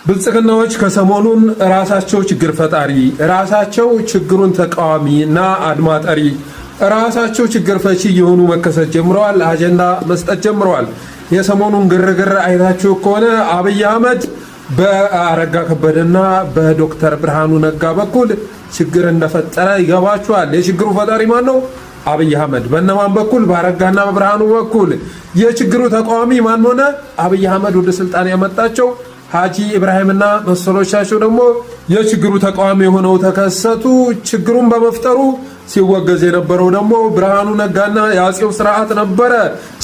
ብልጽግናዎች ከሰሞኑን ራሳቸው ችግር ፈጣሪ፣ ራሳቸው ችግሩን ተቃዋሚና አድማ ጠሪ፣ ራሳቸው ችግር ፈቺ የሆኑ መከሰት ጀምረዋል። አጀንዳ መስጠት ጀምረዋል። የሰሞኑን ግርግር አይታችሁ ከሆነ አብይ አህመድ በአረጋ ከበደና በዶክተር ብርሃኑ ነጋ በኩል ችግር እንደፈጠረ ይገባችኋል። የችግሩ ፈጣሪ ማን ነው? አብይ አህመድ። በእነማን በኩል? በአረጋና በብርሃኑ በኩል። የችግሩ ተቃዋሚ ማን ሆነ? አብይ አህመድ ወደ ስልጣን ያመጣቸው ሀጂ ኢብራሂምና መሰሎቻቸው ደግሞ የችግሩ ተቃዋሚ ሆነው ተከሰቱ። ችግሩን በመፍጠሩ ሲወገዝ የነበረው ደግሞ ብርሃኑ ነጋና የአጼው ስርዓት ነበረ።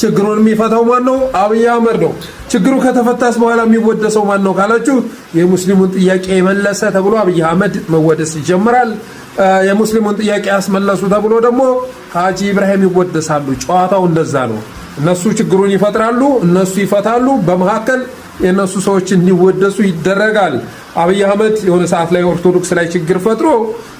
ችግሩን የሚፈታው ማን ነው? አብይ አህመድ ነው። ችግሩ ከተፈታስ በኋላ የሚወደሰው ማን ነው ካላችሁ የሙስሊሙን ጥያቄ የመለሰ ተብሎ አብይ አህመድ መወደስ ይጀምራል። የሙስሊሙን ጥያቄ ያስመለሱ ተብሎ ደግሞ ሀጂ ኢብራሂም ይወደሳሉ። ጨዋታው እንደዛ ነው። እነሱ ችግሩን ይፈጥራሉ፣ እነሱ ይፈታሉ። በመካከል የነሱ ሰዎች እንዲወደሱ ይደረጋል። አብይ አህመድ የሆነ ሰዓት ላይ ኦርቶዶክስ ላይ ችግር ፈጥሮ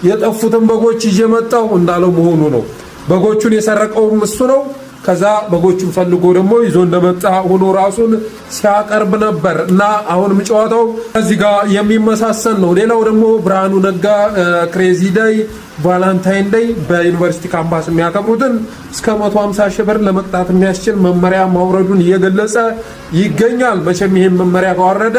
የጠፉትን በጎች እየመጣው እንዳለው መሆኑ ነው። በጎቹን የሰረቀውም እሱ ነው። ከዛ በጎቹን ፈልጎ ደግሞ ይዞ እንደመጣ ሆኖ ራሱን ሲያቀርብ ነበር እና አሁንም ጨዋታው እዚህ ጋር የሚመሳሰል ነው። ሌላው ደግሞ ብርሃኑ ነጋ ክሬዚ ዴይ ቫላንታይን ዴይ በዩኒቨርሲቲ ካምፓስ የሚያከብሩትን እስከ 150 ሺህ ብር ለመቅጣት የሚያስችል መመሪያ ማውረዱን እየገለጸ ይገኛል። መቼም ይሄን መመሪያ ካወረደ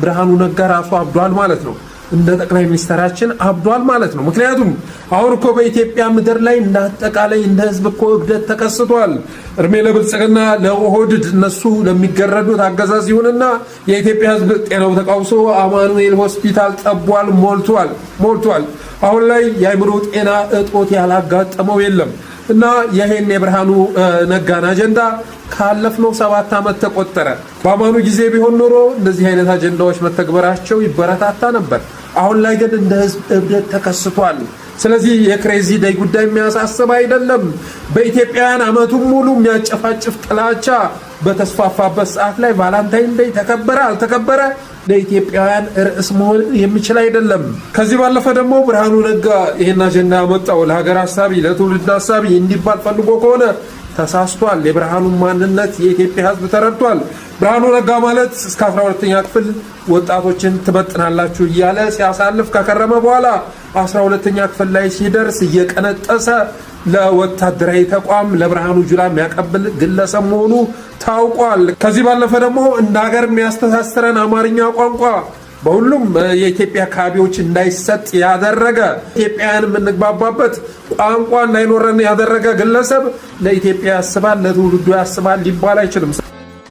ብርሃኑ ነጋ ራሱ አብዷል ማለት ነው። እንደ ጠቅላይ ሚኒስትራችን አብዷል ማለት ነው። ምክንያቱም አሁን እኮ በኢትዮጵያ ምድር ላይ እንደ አጠቃላይ እንደ ህዝብ እኮ እብደት ተከስቷል። እርሜ ለብልጽግና ለኦህዴድ እነሱ ለሚገረዱት አገዛዝ ይሁንና የኢትዮጵያ ህዝብ ጤናው ተቃውሶ አማኑኤል ሆስፒታል ጠቧል፣ ሞልቷል። አሁን ላይ የአእምሮ ጤና እጦት ያላጋጠመው የለም እና ይሄን የብርሃኑ ነጋን አጀንዳ ካለፍነው 7 ዓመት ተቆጠረ። በአማኑ ጊዜ ቢሆን ኖሮ እንደዚህ አይነት አጀንዳዎች መተግበራቸው ይበረታታ ነበር። አሁን ላይ ግን እንደ ህዝብ እብደት ተከስቷል። ስለዚህ የክሬዚ ዴይ ጉዳይ የሚያሳስብ አይደለም። በኢትዮጵያውያን አመቱን ሙሉ የሚያጨፋጭፍ ጥላቻ በተስፋፋበት ሰዓት ላይ ቫላንታይን ዴይ ተከበረ አልተከበረ ለኢትዮጵያውያን ርዕስ መሆን የሚችል አይደለም። ከዚህ ባለፈ ደግሞ ብርሃኑ ነጋ ይሄን አጀንዳ ያመጣው ለሀገር ሐሳቢ ለትውልድ ሐሳቢ እንዲባል ፈልጎ ከሆነ ተሳስቷል። የብርሃኑን ማንነት የኢትዮጵያ ህዝብ ተረድቷል። ብርሃኑ ነጋ ማለት እስከ 12ኛ ክፍል ወጣቶችን ትበጥናላችሁ እያለ ሲያሳልፍ ከከረመ በኋላ 12ኛ ክፍል ላይ ሲደርስ እየቀነጠሰ ለወታደራዊ ተቋም ለብርሃኑ ጁላ የሚያቀብል ግለሰብ መሆኑ ታውቋል። ከዚህ ባለፈ ደግሞ እንደ ሀገር የሚያስተሳስረን አማርኛ ቋንቋ በሁሉም የኢትዮጵያ አካባቢዎች እንዳይሰጥ ያደረገ ኢትዮጵያውያን የምንግባባበት ቋንቋ እንዳይኖረን ያደረገ ግለሰብ ለኢትዮጵያ ያስባል፣ ለትውልዱ ያስባል ሊባል አይችልም።